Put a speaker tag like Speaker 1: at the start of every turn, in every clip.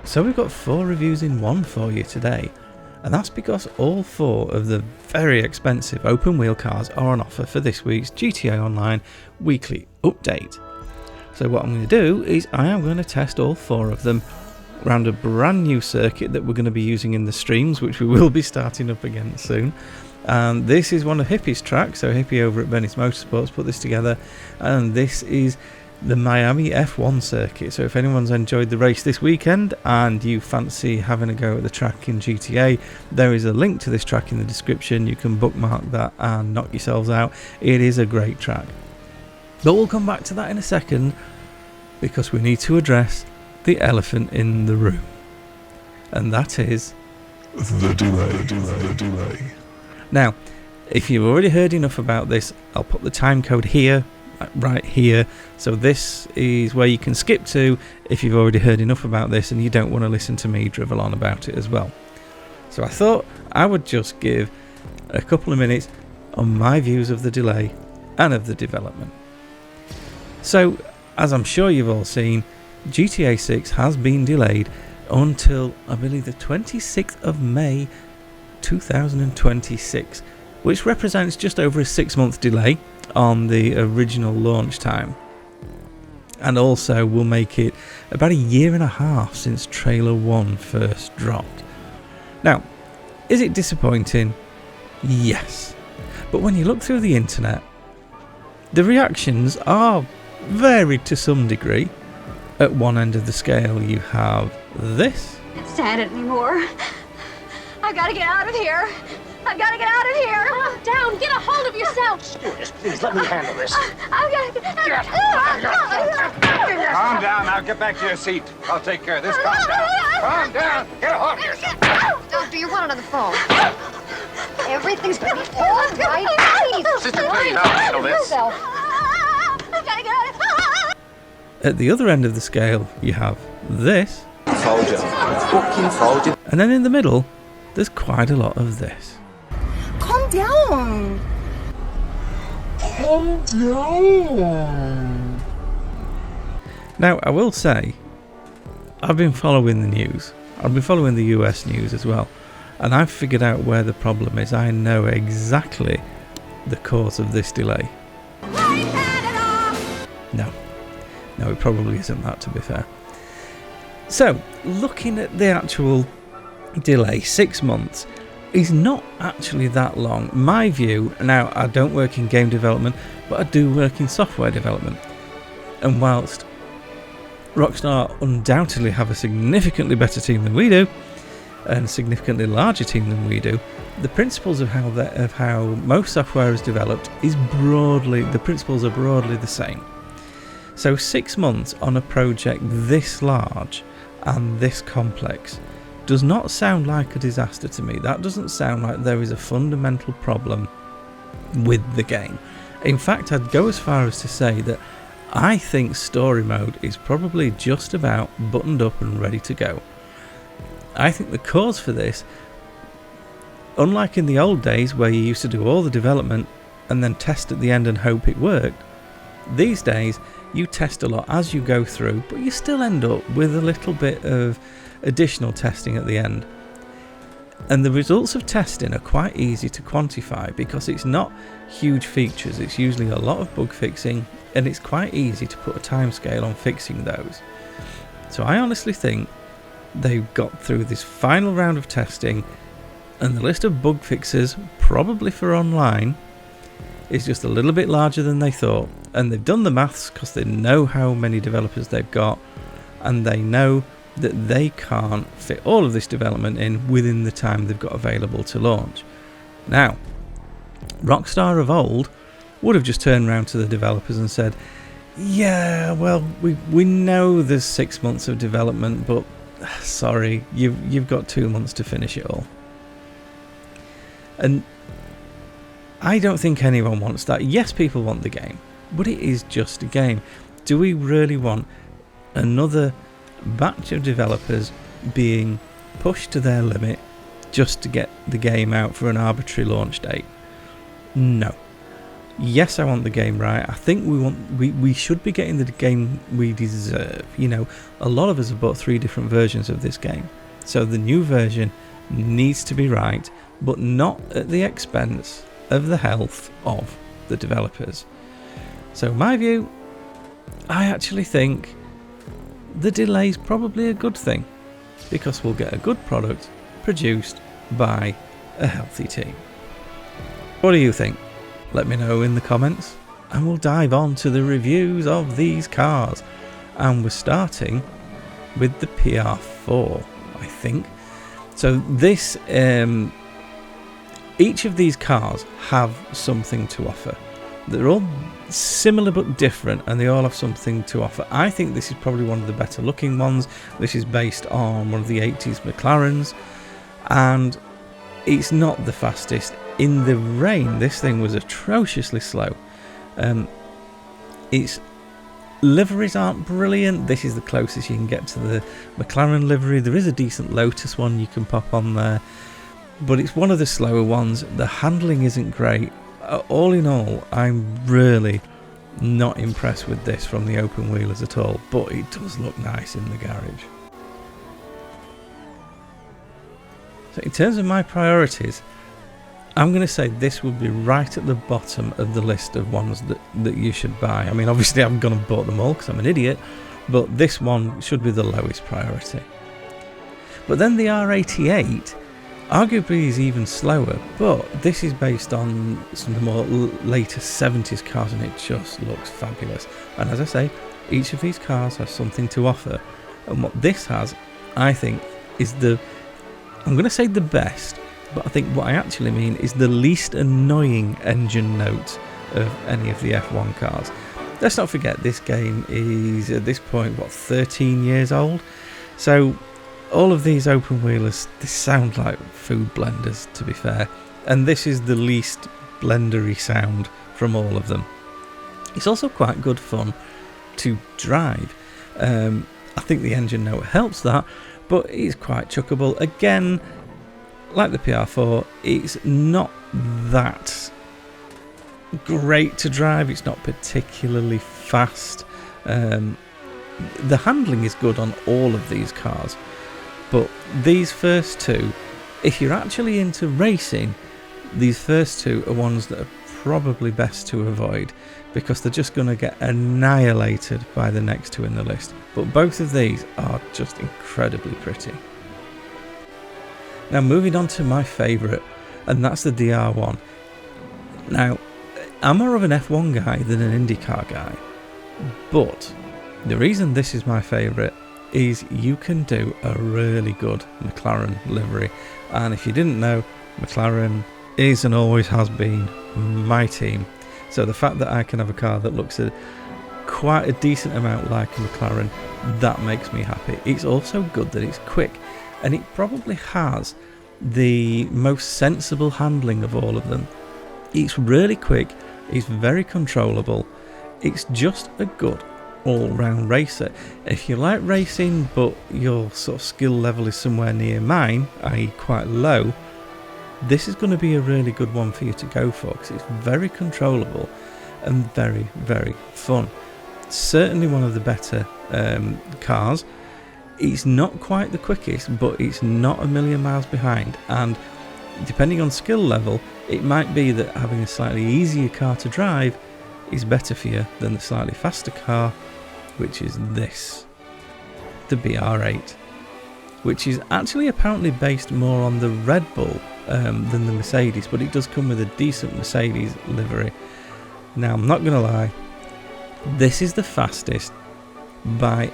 Speaker 1: So we've got 4 reviews in one for you today, and that's because all 4 of the very expensive open wheel cars are on offer for this week's GTA Online weekly update. So what I'm going to do is I am going to test all 4 of them around a brand new circuit that we're going to be using in the streams, which we will be starting up again soon. This is one of Hippy's tracks, so Hippy over at Venice Motorsports put this together, and this is the Miami F1 circuit. So if anyone's enjoyed the race this weekend and you fancy having a go at the track in GTA, there is a link to this track in the description. You can bookmark that and knock yourselves out. It is a great track. But we'll come back to that in a second, because we need to address the elephant in the room, and that is
Speaker 2: the delay.
Speaker 1: Now, if you've already heard enough about this, I'll put the time code here, right here. So this is where you can skip to if you've already heard enough about this and you don't want to listen to me drivel on about it as well. So I thought I would just give a couple of minutes on my views of the delay and of the development. So, as I'm sure you've all seen, GTA 6 has been delayed until, I believe, the 26th of May 2026, which represents just over a 6-month delay on the original launch time, and also will make it about a year and a half since trailer 1 first dropped. Now, is it disappointing? Yes, but when you look through the internet, the reactions are varied to some degree. At one end of the scale you have this.
Speaker 3: I can't stand it anymore. I've got to get out of here. I've got to get out of here. Calm down. Get a hold of yourself.
Speaker 4: Stewardess, please let me handle this.
Speaker 3: I've got to get out.
Speaker 5: Calm down. Now get back to your seat. I'll take care of this. Calm down. Calm down. Get a hold of yourself.
Speaker 3: Doctor, you're one on the phone. Everything's going to be all right. Please.
Speaker 5: Sister, please, I'll handle this.
Speaker 3: I've got to get out of here.
Speaker 1: At the other end of the scale you have this.
Speaker 4: Folger. Fucking folger.
Speaker 1: And then in the middle there's quite a lot of this.
Speaker 3: Calm down.
Speaker 2: Calm down.
Speaker 1: Now, I will say, I've been following the news. I've been following the US news as well, and I've figured out where the problem is. I know exactly the cause of this delay. No, it probably isn't that, to be fair. So, looking at the actual delay, 6 months is not actually that long. My view, now I don't work in game development, but I do work in software development. And whilst Rockstar undoubtedly have a significantly better team than we do, and a significantly larger team than we do, the principles of how most software is developed the principles are broadly the same. So 6 months on a project this large and this complex does not sound like a disaster to me. That doesn't sound like there is a fundamental problem with the game. In fact, I'd go as far as to say that I think story mode is probably just about buttoned up and ready to go. I think the cause for this, unlike in the old days where you used to do all the development and then test at the end and hope it worked, these days you test a lot as you go through, but you still end up with a little bit of additional testing at the end. And the results of testing are quite easy to quantify because it's not huge features, it's usually a lot of bug fixing, and it's quite easy to put a timescale on fixing those. So I honestly think they've got through this final round of testing, and the list of bug fixes, probably for online, is just a little bit larger than they thought. And they've done the maths because they know how many developers they've got, and they know that they can't fit all of this development in within the time they've got available to launch. Now, Rockstar of old would have just turned around to the developers and said, yeah, well, we know there's 6 months of development, but sorry, you've got 2 months to finish it all. And I don't think anyone wants that. Yes, people want the game, but it is just a game. Do we really want another batch of developers being pushed to their limit just to get the game out for an arbitrary launch date? No. Yes, I want the game right. I think we should be getting the game we deserve. You know, a lot of us have bought 3 different versions of this game, so the new version needs to be right, but not at the expense of the health of the developers. So my view, I actually think the delay is probably a good thing, because we'll get a good product produced by a healthy team. What do you think? Let me know in the comments, and we'll dive on to the reviews of these cars. And we're starting with the PR4, I think. So this, each of these cars have something to offer. They're all similar but different, and they all have something to offer. I think this is probably one of the better looking ones. This is based on one of the 80s McLarens, and it's not the fastest. In the rain, this thing was atrociously slow. Its liveries aren't brilliant. This is the closest you can get to the McLaren livery. There is a decent Lotus one you can pop on there, but it's one of the slower ones. The handling isn't great. All in all, I'm really not impressed with this from the open wheelers at all, but it does look nice in the garage. So in terms of my priorities, I'm going to say this would be right at the bottom of the list of ones that you should buy. I mean, obviously I'm going to bought them all because I'm an idiot, but this one should be the lowest priority. But then the R88 arguably is even slower, but this is based on some of the more later 70s cars, and it just looks fabulous. And as I say, each of these cars has something to offer, and what this has, I think, is I'm going to say the best, but I think what I actually mean is the least annoying engine note of any of the F1 cars. Let's not forget, this game is at this point 13 years old, so all of these open wheelers, they sound like food blenders, to be fair, and this is the least blendery sound from all of them. It's also quite good fun to drive. I think the engine note helps that, but it's quite chuckable. Again, like the PR4, it's not that great to drive. It's not particularly fast. The handling is good on all of these cars, but these first two, if you're actually into racing, these first two are ones that are probably best to avoid, because they're just going to get annihilated by the next two in the list. But both of these are just incredibly pretty. Now moving on to my favourite, and that's the DR1. Now, I'm more of an F1 guy than an IndyCar guy, but the reason this is my favourite is you can do a really good McLaren livery. And if you didn't know, McLaren is and always has been my team. So the fact that I can have a car that looks quite a decent amount like a McLaren, that makes me happy. It's also good that it's quick, and it probably has the most sensible handling of all of them. It's really quick, it's very controllable, it's just a good all-round racer. If you like racing but your sort of skill level is somewhere near mine, i.e. quite low, this is going to be a really good one for you to go for, because it's very controllable and very, very fun. Certainly one of the better cars. It's not quite the quickest, but it's not a million miles behind, and depending on skill level, it might be that having a slightly easier car to drive is better for you than the slightly faster car, which is this, the BR8, which is actually apparently based more on the Red Bull than the Mercedes, but it does come with a decent Mercedes livery. Now, I'm not going to lie, this is the fastest by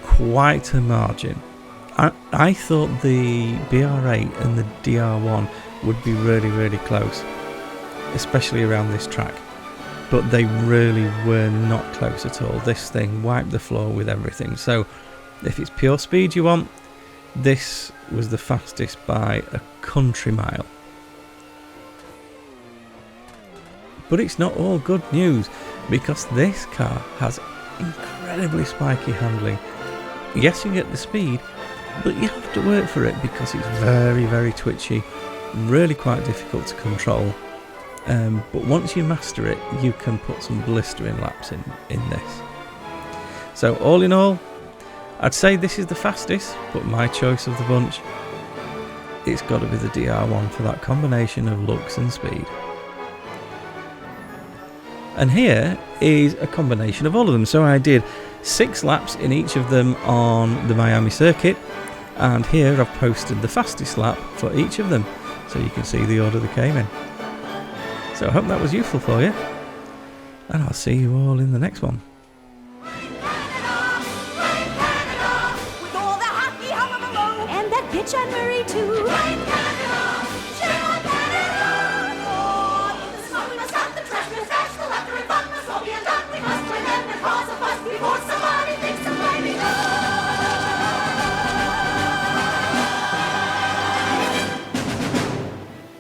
Speaker 1: quite a margin. I thought the BR8 and the DR1 would be really, really close, especially around this track, but they really were not close at all. This thing wiped the floor with everything. So if it's pure speed you want, this was the fastest by a country mile. But it's not all good news, because this car has incredibly spiky handling. Yes, you get the speed, but you have to work for it, because it's very, very twitchy, really quite difficult to control. But once you master it, you can put some blistering laps in this. So all in all, I'd say this is the fastest, but my choice of the bunch, it's got to be the DR1 for that combination of looks and speed. And here is a combination of all of them. So I did 6 laps in each of them on the Miami circuit, and here I've posted the fastest lap for each of them, so you can see the order they came in. So I hope that was useful for you, and I'll see you all in the next one.
Speaker 6: And that bitch Anne Marie too.